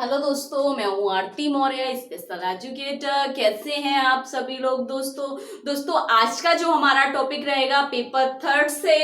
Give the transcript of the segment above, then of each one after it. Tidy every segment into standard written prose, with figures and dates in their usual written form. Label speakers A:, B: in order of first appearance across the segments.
A: Hello दोस्तों, मैं हूँ आरती मौर्य, स्पेशल एजुकेटर। कैसे हैं आप सभी लोग। दोस्तों आज का जो हमारा टॉपिक रहेगा पेपर थर्ड से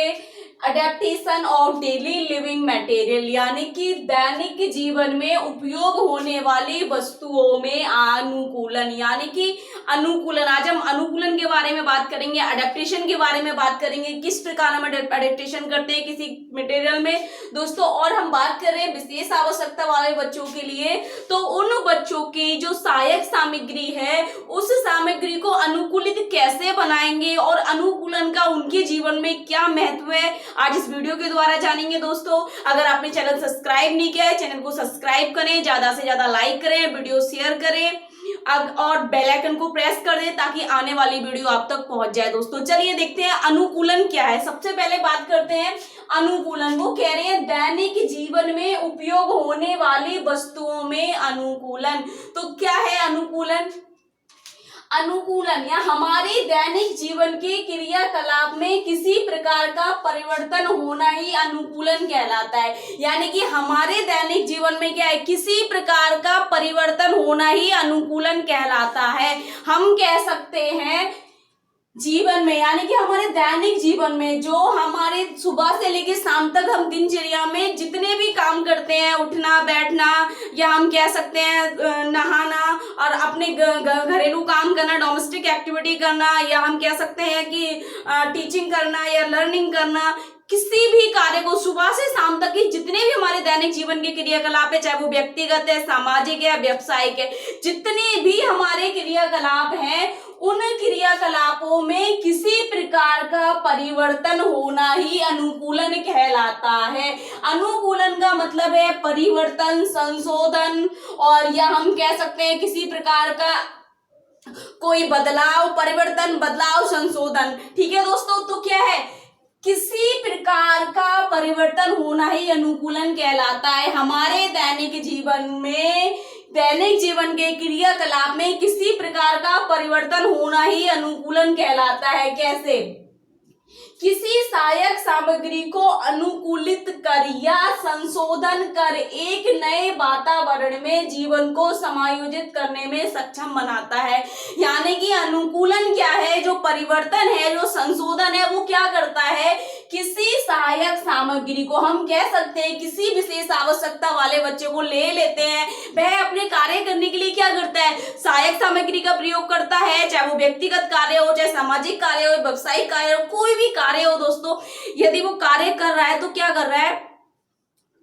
A: adaptation of daily living material, यानी कि दैनिक जीवन में उपयोग होने वाली वस्तुओं में अनुकूलन, यानी कि अनुकूलन। आज हम अनुकूलन के बारे में बात करेंगे, अडेप्टेशन के बारे में बात करेंगे, किस प्रकार हम अडेप्टेशन करते हैं किसी मटेरियल में दोस्तों। और हम बात कर रहे हैं विशेष आवश्यकता वाले बच्चों के लिए, तो उन बच्चों की जो सहायक सामग्री है उस सामग्री को अनुकूलित कैसे बनाएंगे और अनुकूलन का उनके जीवन में क्या महत्व है, आज इस वीडियो के द्वारा जानेंगे दोस्तों। अगर आपने चैनल सब्सक्राइब नहीं किया है, चैनल को सब्सक्राइब करें, ज्यादा से ज्यादा लाइक करें, वीडियो शेयर करें और बेल आइकन को प्रेस कर दें ताकि आने वाली वीडियो आप तक पहुंच जाए दोस्तों। चलिए देखते हैं अनुकूलन क्या है। सबसे पहले बात करते हैं अनुकूलन। वो कह रहे हैं दैनिक जीवन में उपयोग होने वाली वस्तुओं में अनुकूलन। तो क्या है अनुकूलन? अनुकूलन या हमारे दैनिक जीवन के क्रियाकलाप में किसी प्रकार का परिवर्तन होना ही अनुकूलन कहलाता है। यानी कि हमारे दैनिक जीवन में क्या है, किसी प्रकार का परिवर्तन होना ही अनुकूलन कहलाता है। हम कह सकते हैं जीवन में, यानी कि हमारे दैनिक जीवन में जो हमारे सुबह से लेकर शाम तक हम दिनचर्या में जितने भी काम करते हैं, उठना बैठना, या हम कह सकते हैं नहाना और अपने घरेलू काम करना, डोमेस्टिक एक्टिविटी करना, या हम कह सकते हैं कि टीचिंग करना या लर्निंग करना, किसी भी कार्य को सुबह से शाम तक की जितने भी हमारे दैनिक जीवन के क्रियाकलाप है, चाहे वो व्यक्तिगत है, सामाजिक है, व्यावसायिक है, जितने भी हमारे क्रियाकलाप हैं उन क्रियाकलापों में किसी प्रकार का परिवर्तन होना ही अनुकूलन कहलाता है। अनुकूलन का मतलब है परिवर्तन, संशोधन, और या हम कह सकते हैं किसी प्रकार का कोई बदलाव, परिवर्तन, बदलाव, संशोधन। ठीक है दोस्तों, तो क्या है, किसी प्रकार का परिवर्तन होना ही अनुकूलन कहलाता है। हमारे दैनिक जीवन में, दैनिक जीवन के क्रियाकलाप में किसी प्रकार का परिवर्तन होना ही अनुकूलन कहलाता है। कैसे? किसी सहायक सामग्री को अनुकूलित कर या संशोधन कर एक नए वातावरण में जीवन को समायोजित करने में सक्षम बनाता है। यानी कि अनुकूलन क्या है, जो परिवर्तन है, जो संशोधन है, वो क्या करता है, किसी सहायक सामग्री को, हम कह सकते हैं किसी विशेष आवश्यकता वाले बच्चे को ले लेते हैं, वह अपने कार्य करने के लिए क्या करता है, सहायक सामग्री का प्रयोग करता है, चाहे वो व्यक्तिगत कार्य हो, चाहे सामाजिक कार्य हो, व्यवसायिक कार्य हो, कोई भी कार्य हो दोस्तों। यदि वो कार्य कर रहा है तो क्या कर रहा है,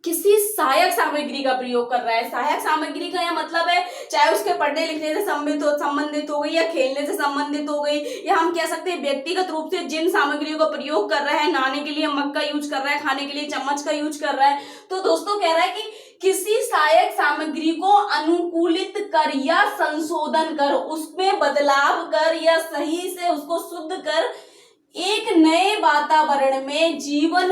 A: किसी सहायक सामग्री का प्रयोग कर रहा है। सहायक सामग्री का यह मतलब है चाहे उसके पढ़ने लिखने से संबंधित हो गई, या खेलने से संबंधित हो गई, या हम कह सकते हैं व्यक्तिगत रूप से जिन सामग्रियों का प्रयोग कर रहा है, नहाने के लिए मग का यूज कर रहा है, खाने के लिए चम्मच का यूज कर रहा है। तो दोस्तों कह रहा है कि किसी सहायक सामग्री को अनुकूलित कर या संशोधन कर, उसमें बदलाव कर या सही से उसको शुद्ध कर एक नए वातावरण में जीवन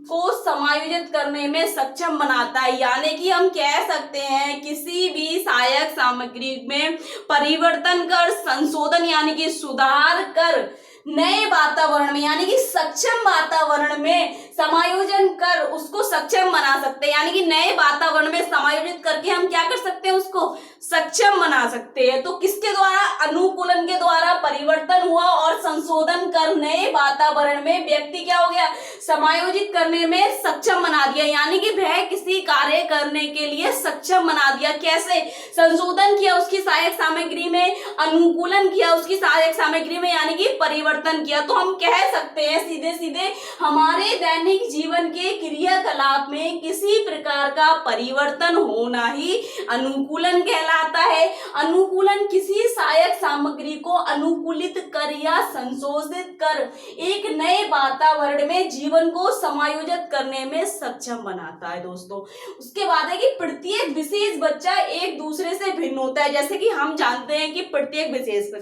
A: को समायोजित करने में सक्षम बनाता है। यानी कि हम कह सकते हैं किसी भी सहायक सामग्री में परिवर्तन कर, संशोधन यानी कि सुधार कर नए वातावरण में, यानी कि सक्षम वातावरण में समायोजन कर उसको सक्षम बना सकते हैं। यानी कि नए वातावरण में समायोजित करके हम क्या कर सकते हैं, उसको सक्षम बना सकते हैं। तो किसके द्वारा, अनुकूलन के द्वारा परिवर्तन हुआ और संशोधन कर नए वातावरण में व्यक्ति क्या हो गया, समायोजित करने में सक्षम बना दिया। यानी कि वह किसी कार्य करने के लिए सक्षम बना दिया। कैसे? संशोधन किया उसकी सहायक सामग्री में, अनुकूलन किया उसकी सहायक सामग्री में, यानी कि परिवर्तन किया। तो हम कह सकते हैं सीधे सीधे हमारे दैनिक जीवन के क्रियाकलाप में किसी प्रकार का परिवर्तन होना ही अनुकूलन कहलाता है। अनुकूलन किसी सहायक सामग्री को अनुकूलित कर या संशोधित कर एक नए वातावरण में जीवन को समायोजित करने में सक्षम बनाता है दोस्तों। उसके बाद है कि प्रत्येक विशेष बच्चा एक दूसरे से भिन्न होता है। जैसे कि हम जानते हैं कि प्रत्येक विशेष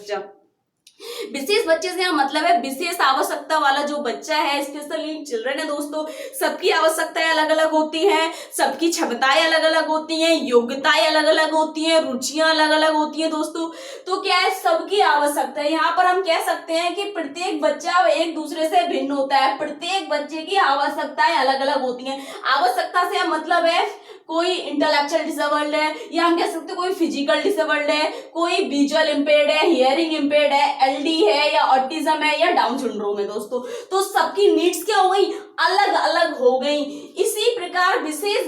A: बच्चे से यहाँ मतलब है विशेष आवश्यकता वाला जो बच्चा है, स्पेशल नीड चिल्ड्रन है दोस्तों। सबकी आवश्यकताएं अलग अलग होती हैं, सबकी क्षमताएं अलग अलग होती हैं, योग्यताएं अलग अलग होती हैं, रुचियां अलग अलग होती हैं दोस्तों। तो क्या है, सबकी आवश्यकता है। यहाँ पर हम कह सकते हैं कि प्रत्येक बच्चा एक दूसरे से भिन्न होता है, प्रत्येक बच्चे की आवश्यकताएं अलग अलग होती हैं। आवश्यकता से मतलब है कोई इंटेलेक्चुअल डिसेबल्ड है, या हम कह सकते हैं कोई फिजिकल डिसेबल्ड है, कोई विजुअल इम्पेयर्ड है, हियरिंग इम्पेयर्ड है, एलडी है, या ऑटिज्म है, या डाउन सिंड्रोम है दोस्तों। तो सबकी नीड्स क्या हो गई, अलग अलग हो गई। इसी प्रकार विशेष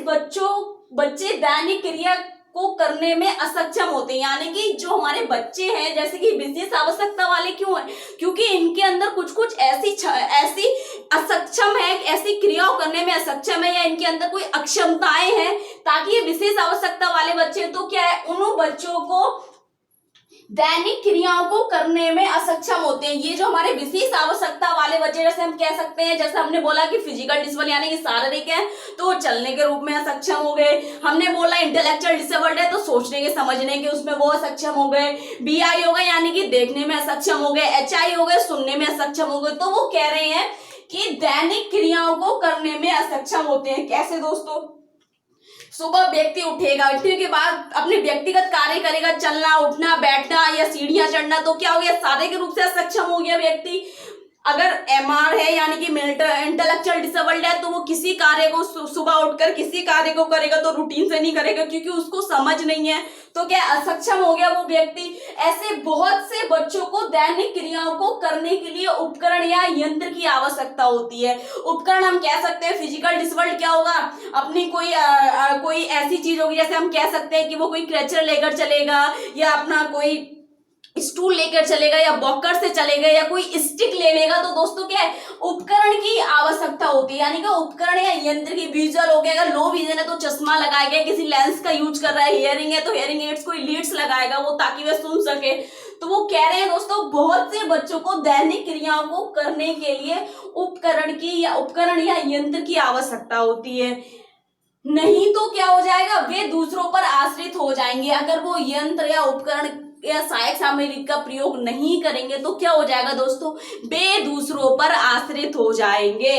A: बच्चे दैनिक क्रिया को करने में असक्षम होते हैं, यानी कि जो हमारे बच्चे हैं जैसे कि विशेष आवश्यकता वाले क्यों हैं, क्योंकि इनके अंदर कुछ ऐसी असक्षम है, ऐसी क्रियाओं करने में असक्षम है, या इनके अंदर कोई अक्षमताएं हैं, ताकि ये विशेष आवश्यकता वाले बच्चे तो क्या है, उन बच्चों को दैनिक क्रियाओं को करने में असक्षम होते हैं। ये जो हमारे विशेष आवश्यकता वाले बच्चे, जैसे हम कह सकते हैं, जैसे हमने बोला कि फिजिकल डिसेबल यानी कि शारीरिक है तो वो चलने के रूप में असक्षम हो गए। हमने बोला इंटेलेक्चुअल डिसेबल्ड है तो सोचने के समझने के उसमें वो असक्षम हो गए। BI हो गए यानी कि देखने में असक्षम हो गए। HI हो गए सुनने में असक्षम हो गए। तो वो कह रहे हैं कि दैनिक क्रियाओं को करने में असक्षम होते हैं। कैसे दोस्तों, सुबह व्यक्ति उठेगा, उठने के बाद अपने व्यक्तिगत कार्य करेगा, चलना उठना बैठना या सीढ़ियां चढ़ना, तो क्या हो गया, शारीरिक रूप से सक्षम हो गया व्यक्ति। अगर MR है यानी कि इंटेलेक्चुअल डिसेबल्ड है तो वो किसी कार्य को सुबह उठकर किसी कार्य को करेगा तो रूटीन से नहीं करेगा क्योंकि उसको समझ नहीं है, तो क्या असक्षम हो गया वो व्यक्ति। ऐसे बहुत से बच्चों को दैनिक क्रियाओं को करने के लिए उपकरण या यंत्र की आवश्यकता होती है। उपकरण हम कह सकते हैं फिजिकल डिसेबल्ड क्या होगा, अपनी कोई ऐसी चीज होगी, जैसे हम कह सकते हैं कि वो कोई क्रेचर लेकर चलेगा या अपना कोई स्टूल लेकर चलेगा या वॉकर से चलेगा या कोई स्टिक ले लेगा। तो दोस्तों क्या है, उपकरण की आवश्यकता होती है, यानी कि उपकरण या यंत्र की। विजुअल हो गया, अगर लो विजन है तो चश्मा लगाएगा, किसी लेंस का यूज कर रहा है। हियरिंग है तो हियरिंग एड्स कोई लीड्स लगाएगा वो, ताकि वह सुन सके। तो वो कह रहे हैं दोस्तों बहुत से बच्चों को दैनिक क्रियाओं को करने के लिए उपकरण या यंत्र की आवश्यकता होती है, नहीं तो क्या हो जाएगा, वे दूसरों पर आश्रित हो जाएंगे। अगर वो यंत्र या उपकरण या सहायक सामग्री का प्रयोग नहीं करेंगे तो क्या हो जाएगा दोस्तों, वे दूसरों पर आश्रित हो जाएंगे।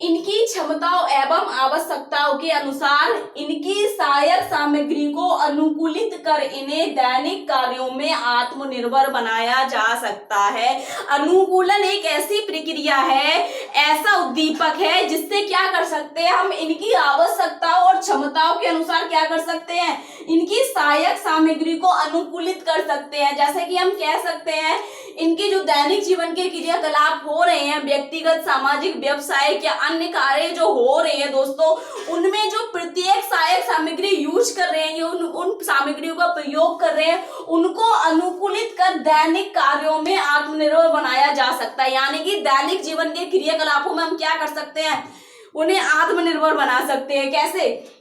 A: इनकी क्षमताओं एवं आवश्यकताओं के अनुसार इनकी सहायक सामग्री को अनुकूलित कर इन्हें दैनिक कार्यों में आत्मनिर्भर बनाया जा सकता है। अनुकूलन एक ऐसी प्रक्रिया है, ऐसा उद्दीपक है जिससे क्या कर सकते हैं हम, इनकी आवश्यकताओं और क्षमताओं के अनुसार क्या कर सकते हैं, इनकी सहायक सामग्री को अनुकूलित कर सकते हैं। जैसे कि हम कह सकते हैं इनके जो दैनिक जीवन के क्रियाकलाप हो रहे हैं, व्यक्तिगत सामाजिक व्यवसायिक या अन्य कार्य जो हो रहे हैं दोस्तों, उनमें जो प्रत्येक सहायक सामग्री यूज कर रहे हैं, उन सामग्रियों का प्रयोग कर रहे हैं, उनको अनुकूलित कर दैनिक कार्यों में आत्मनिर्भर बनाया जा सकता है। यानी कि दैनिक जीवन के क्रियाकलापों में हम क्या कर सकते हैं, उन्हें आत्मनिर्भर बना सकते हैं। कैसे,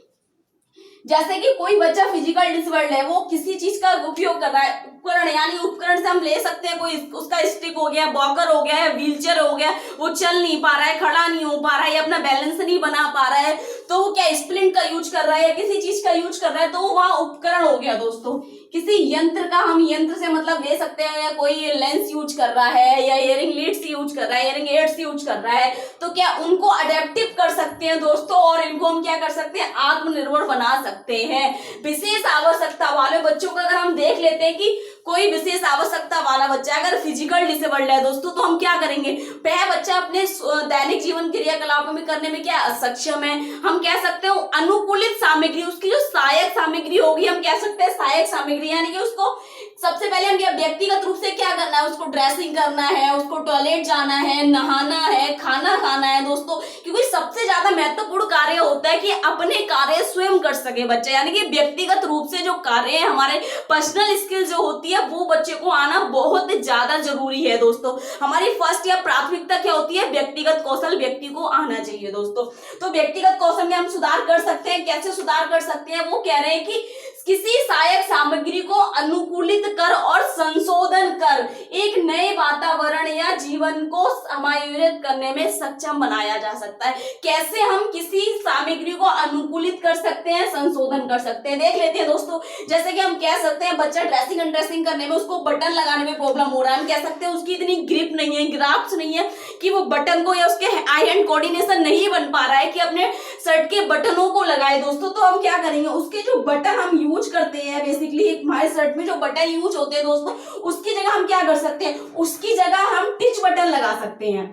A: जैसे कि कोई बच्चा फिजिकल डिसेबल्ड है, वो किसी चीज का उपयोग कर रहा है, उपकरण यानी उपकरण से हम ले सकते हैं, कोई उसका स्टिक हो गया, वॉकर हो गया है, व्हीलचेयर हो गया, वो चल नहीं पा रहा है, खड़ा नहीं हो पा रहा है, अपना बैलेंस नहीं बना पा रहा है, तो वो क्या स्प्लिंट का यूज कर रहा है या किसी चीज का यूज कर रहा है, तो वहां उपकरण हो गया दोस्तों। किसी यंत्र का हम यंत्र से मतलब ले सकते हैं, या कोई लेंस यूज कर रहा है या हियरिंग लीड्स यूज कर रहा है, हियरिंग एड्स यूज कर रहा है, तो क्या उनको अडेप्टिव कर सकते हैं दोस्तों, और इनको हम क्या कर सकते हैं, आत्मनिर्भर बना सकते हैं। विशेष आवश्यकता वाले बच्चों का अगर हम देख लेते हैं कि कोई विशेष आवश्यकता वाला बच्चा अगर फिजिकल डिसेबल्ड है दोस्तों, तो हम क्या करेंगे, वह बच्चा अपने दैनिक जीवन क्रियाकलापों में करने में क्या असक्षम है। हम कह सकते हैं अनुकूलित सामग्री, उसकी जो सहायक सामग्री होगी, हम कह सकते हैं सहायक सामग्री, यानी कि उसको सबसे पहले हम व्यक्तिगत रूप से क्या करना है, उसको ड्रेसिंग करना है, उसको टॉयलेट जाना है, नहाना है, खाना खाना है दोस्तों, क्योंकि सबसे ज्यादा महत्वपूर्ण कार्य होता है कि अपने कार्य स्वयं कर सके बच्चे, यानी कि व्यक्तिगत रूप से जो कार्य है, हमारे पर्सनल स्किल जो होती है वो बच्चे को आना बहुत ज्यादा जरूरी है दोस्तों। हमारी फर्स्ट या प्राथमिकता क्या होती है, व्यक्तिगत कौशल व्यक्ति को आना चाहिए दोस्तों। तो व्यक्तिगत कौशल में हम सुधार कर सकते हैं, कैसे सुधार कर सकते हैं, वो कह रहे हैं कि किसी सहायक सामग्री को अनुकूलित कर और संशोधन कर एक नए वातावरण या जीवन को समायोजित करने में सक्षम बनाया जा सकता है। कैसे हम किसी सामग्री को अनुकूलित कर सकते हैं, संशोधन कर सकते हैं, देख लेते हैं दोस्तों। जैसे कि हम कह सकते हैं बच्चा ड्रेसिंग अनड्रेसिंग करने में उसको बटन लगाने में प्रॉब्लम हो रहा है, हम कह सकते हैं उसकी इतनी ग्रिप नहीं है, ग्राफ्स नहीं है कि वो बटन को या उसके आई हैंड कोऑर्डिनेशन नहीं बन पा रहा है कि अपने शर्ट के बटनों को लगाए दोस्तों। तो हम क्या करेंगे, उसके जो बटन हम यूज करते हैं, बेसिकली हमारे शर्ट में जो बटन यूज होते हैं दोस्तों, उसकी जगह हम क्या कर सकते हैं, उसकी जगह हम टिच बटन लगा सकते हैं।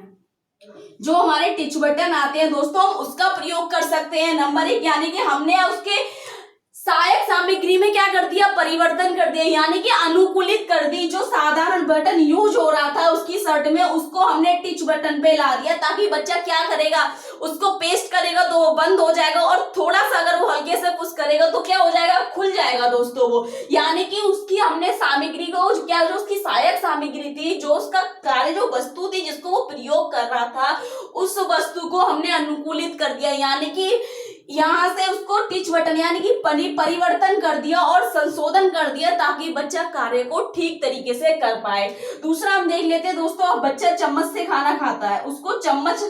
A: जो हमारे टिच बटन आते हैं दोस्तों, हम उसका प्रयोग कर सकते हैं। नंबर 1 यानी कि हमने उसके सहायक सामग्री में क्या कर दिया, परिवर्तन कर दिया, यानी कि अनुकूलित कर दी। जो साधारण बटन यूज हो रहा था उसकी शर्ट में, उसको हमने टिच बटन पे ला दिया, ताकि बच्चा क्या करेगा, उसको पेस्ट करेगा तो वो बंद हो जाएगा, और थोड़ा सा अगर वो हल्के से पुश करेगा तो क्या हो जाएगा, खुल जाएगा दोस्तों वो। यानी कि उसकी हमने सामग्री को क्या, जो उसकी सहायक सामग्री थी, जो उसका कार्य, जो वस्तु थी जिसको वो प्रयोग कर रहा था, उस वस्तु को हमने अनुकूलित कर दिया, यानी कि यहां से उसको टिच बटन यानी कि परिवर्तन कर दिया और संशोधन कर दिया, ताकि बच्चा कार्य को ठीक तरीके से कर पाए। दूसरा हम देख लेते हैं दोस्तों, अब बच्चा चम्मच से खाना खाता है, उसको चम्मच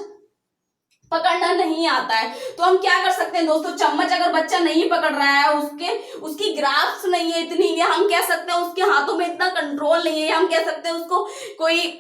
A: पकड़ना नहीं आता है, तो हम क्या कर सकते हैं दोस्तों, चम्मच अगर बच्चा नहीं पकड़ रहा है, उसकी ग्राफ्स नहीं है इतनी, या हम कह सकते हैं उसके हाथों में इतना कंट्रोल नहीं है, या हम कह सकते हैं उसको कोई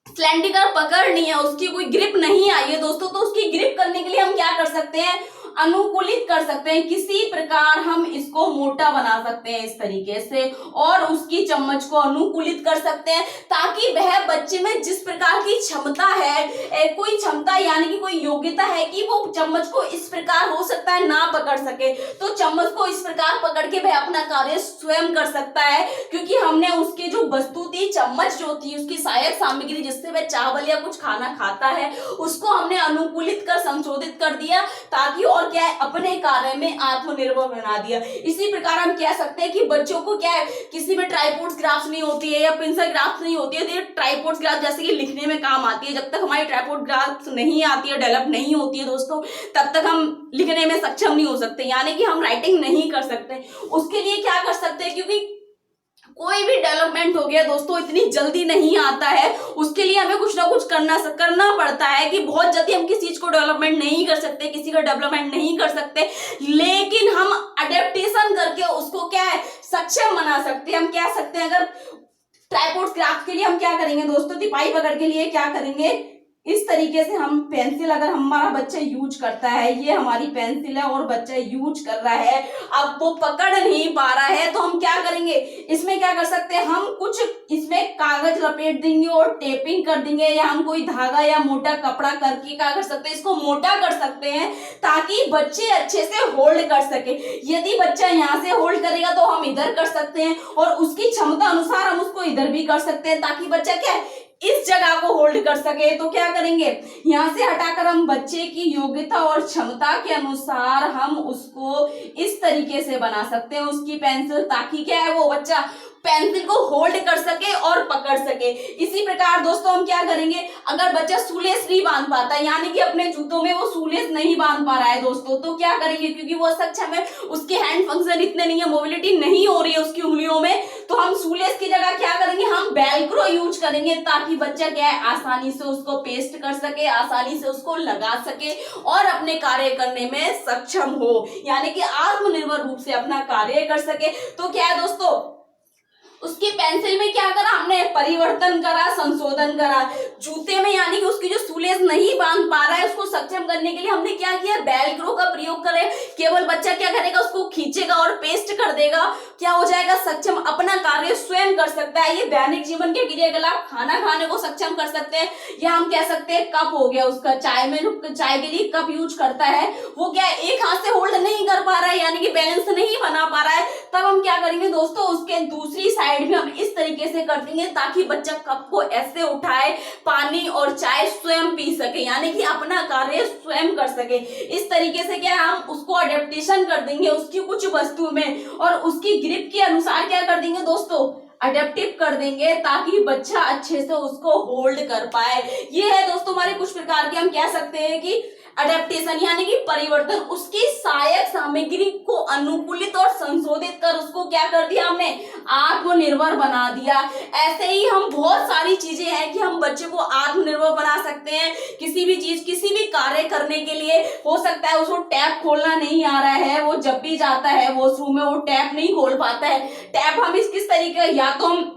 A: स्लैंडिकर पकड़ नहीं है, उसकी कोई ग्रिप नहीं आई है दोस्तों, तो उसकी ग्रिप करने के लिए हम क्या कर सकते हैं, अनुकूलित कर सकते हैं। किसी प्रकार हम इसको मोटा बना सकते हैं इस तरीके से, और उसकी चम्मच को अनुकूलित कर सकते हैं, ताकि वह बच्चे में जिस प्रकार की क्षमता है, कोई क्षमता यानी कि कोई योग्यता है कि वो चम्मच को इस प्रकार हो सकता है ना पकड़ सके, तो चम्मच को इस प्रकार पकड़ के वह अपना कार्य स्वयं कर सकता है, क्योंकि हमने उसकी जो वस्तु थी, चम्मच जो थी, उसकी सहायक सामग्री जिससे वह चावल या कुछ खाना खाता है, उसको हमने अनुकूलित कर संशोधित कर दिया, ताकि और क्या है, अपने कार्य में आत्मनिर्भर बना दिया। इसी प्रकार हम कह सकते हैं कि बच्चों को क्या है, किसी में ट्राइपॉड्स ग्राफ्स नहीं होती है या पेंसिल ग्राफ्स नहीं होती है, तो ये ट्राइपॉड्स ग्राफ जैसे कि लिखने में काम आती है। जब तक हमारी ट्राइपॉड ग्राफ्स नहीं आती है, डेवलप नहीं होती है दोस्तों, तब तक हम लिखने में सक्षम नहीं हो सकते, यानी कि हम राइटिंग नहीं कर सकते। उसके लिए क्या कर सकते हैं, क्योंकि कोई भी डेवलपमेंट हो गया दोस्तों इतनी जल्दी नहीं आता है, उसके लिए हमें कुछ ना कुछ करना पड़ता है, कि बहुत जल्दी हम किसी चीज को डेवलपमेंट नहीं कर सकते, किसी का डेवलपमेंट नहीं कर सकते, लेकिन हम अडेप्टेशन करके उसको क्या है, सक्षम बना सकते हैं। हम कह सकते हैं, अगर ट्राइपॉड ग्राफ के लिए हम क्या करेंगे दोस्तों, तिपाही पकड़ के लिए क्या करेंगे, इस तरीके से हम पेंसिल, अगर हमारा बच्चा यूज करता है, ये हमारी पेंसिल है और बच्चा यूज कर रहा है, अब वो पकड़ नहीं पा रहा है, तो हम क्या करेंगे, इसमें क्या कर सकते हैं, हम कुछ इसमें कागज लपेट देंगे और टेपिंग कर देंगे, या हम कोई धागा या मोटा कपड़ा करके क्या कर सकते हैं, इसको मोटा कर सकते हैं, ताकि बच्चे अच्छे से होल्ड कर सके। यदि बच्चा यहाँ से होल्ड करेगा तो हम इधर कर सकते हैं, और उसकी क्षमता अनुसार हम उसको इधर भी कर सकते हैं, ताकि बच्चा क्या है, इस जगह को होल्ड कर सके। तो क्या करेंगे, यहां से हटाकर हम बच्चे की योग्यता और क्षमता के अनुसार हम उसको इस तरीके से बना सकते हैं उसकी पेंसिल, ताकि क्या है, वो बच्चा पेंसिल को होल्ड कर सके और पकड़ सके। इसी प्रकार दोस्तों हम क्या करेंगे, अगर बच्चा शूलेस नहीं बांध पाता, यानी कि अपने जूतों में वो शूलेस नहीं बांध पा रहा है दोस्तों, तो क्या करेंगे, क्योंकि वो सक्षम है, उसके हैंड फंक्शन इतने नहीं है, मोबिलिटी नहीं हो रही है उसकी उंगलियों में, तो हम शूलेस की जगह क्या करेंगे, हम वेलक्रो यूज करेंगे, ताकि बच्चा क्या है, आसानी से उसको पेस्ट कर सके, आसानी से उसको लगा सके और अपने कार्य करने में सक्षम हो, यानी कि आत्मनिर्भर रूप से अपना कार्य कर सके। तो क्या है दोस्तों, उसकी पेंसिल में क्या करा हमने, परिवर्तन करा, संशोधन करा। जूते में यानी कि उसकी जो शूलेस नहीं बांध पा रहा है, उसको सक्षम करने के लिए हमने क्या किया, वेलक्रो का प्रयोग करे। केवल बच्चा क्या करेगा, उसको खींचेगा और पेस्ट कर देगा, क्या हो जाएगा, सक्षम, अपना कार्य स्वयं कर सकता है। ये दैनिक जीवन के क्रियाकलाप, खाना खाने को सक्षम कर सकते हैं, या हम कह सकते हैं कप हो गया उसका, चाय में चाय के लिए कप यूज करता है, वो क्या एक हाथ से होल्ड नहीं कर पा रहा है, यानी कि बैलेंस नहीं बना पा रहा है, तब हम क्या करेंगे दोस्तों, उसके दूसरी साइड में हम इस तरीके से कर देंगे, ताकि बच्चा कप को ऐसे उठाए, पानी और चाय स्वयं पी सके, यानी कि अपना कार्य स्वयं कर सके। इस तरीके से क्या हम उसको अडेप्टेशन कर देंगे उसकी कुछ वस्तु में, और उसकी ग्रिप के अनुसार क्या कर देंगे दोस्तों, अडेप्टिव कर देंगे, ताकि बच्चा अच्छे से उसको होल्ड कर पाए। ये है दोस्तों हमारे कुछ प्रकार के, हम कह सकते हैं कि अडेप्टेशन यानी कि परिवर्तन, उसकी सहायक सामग्री को अनुकूलित और संशोधित कर उसको क्या कर दिया हमने, आत्मनिर्भर बना दिया। ऐसे ही हम बहुत सारी चीजें हैं कि हम बच्चे को आत्मनिर्भर बना सकते हैं। किसी भी चीज, किसी भी कार्य करने के लिए, हो सकता है उसको टैप खोलना नहीं आ रहा है, वो जब भी जाता है वॉशरूम में वो टैप नहीं खोल पाता है, टैप हम किस तरीके, या तो हम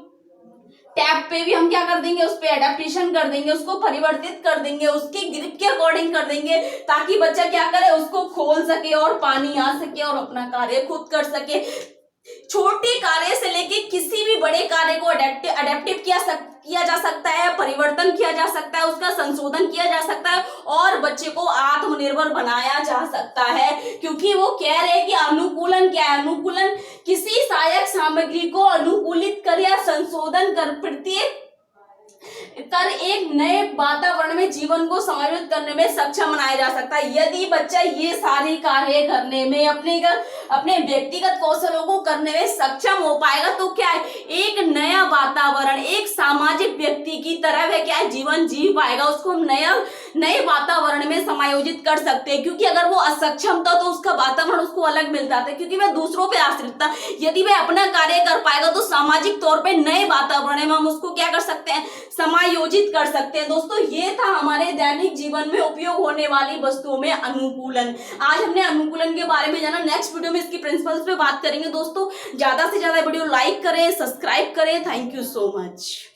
A: टैप पे भी हम क्या कर देंगे, उस पे एडेप्टेशन कर देंगे, उसको परिवर्तित कर देंगे, उसकी ग्रिप के अकॉर्डिंग कर देंगे, ताकि बच्चा क्या करे, उसको खोल सके और पानी आ सके और अपना कार्य खुद कर सके। छोटे कार्य से लेके किसी भी बड़े कार्य को अडेप्टिव किया जा सकता है, परिवर्तन किया जा सकता है, उसका संशोधन किया जा सकता है और बच्चे को आत्मनिर्भर बनाया जा सकता है। क्योंकि वो कह रहे हैं कि अनुकूलन क्या है, अनुकूलन किसी सहायक सामग्री को अनुकूलित कर या संशोधन कर एक नए वातावरण में जीवन को समायोजित करने में सक्षम बनाया जा सकता है। यदि बच्चा ये सारे कार्य करने में अपने व्यक्तिगत कौशलों को करने में सक्षम हो पाएगा तो क्या है, एक नया वातावरण, एक सामाजिक व्यक्ति की तरह वह क्या है जीवन जी पाएगा। उसको हम नए वातावरण में समायोजित कर सकते हैं। क्योंकि अगर वो असक्षम था तो उसका वातावरण उसको अलग मिलता था, क्योंकि वह दूसरों पे आश्रित था। यदि वह अपना कार्य कर पाएगा तो सामाजिक तौर पे नए वातावरण में हम उसको क्या कर सकते हैं, समायोजित कर सकते हैं। दोस्तों ये था हमारे दैनिक जीवन में उपयोग होने वाली वस्तुओं में अनुकूलन। आज हमने अनुकूलन के बारे में जाना। नेक्स्ट वीडियो में इसकी प्रिंसिपल्स पे बात करेंगे। दोस्तों ज्यादा से ज्यादा वीडियो लाइक करें, सब्सक्राइब करें। Thank you so much.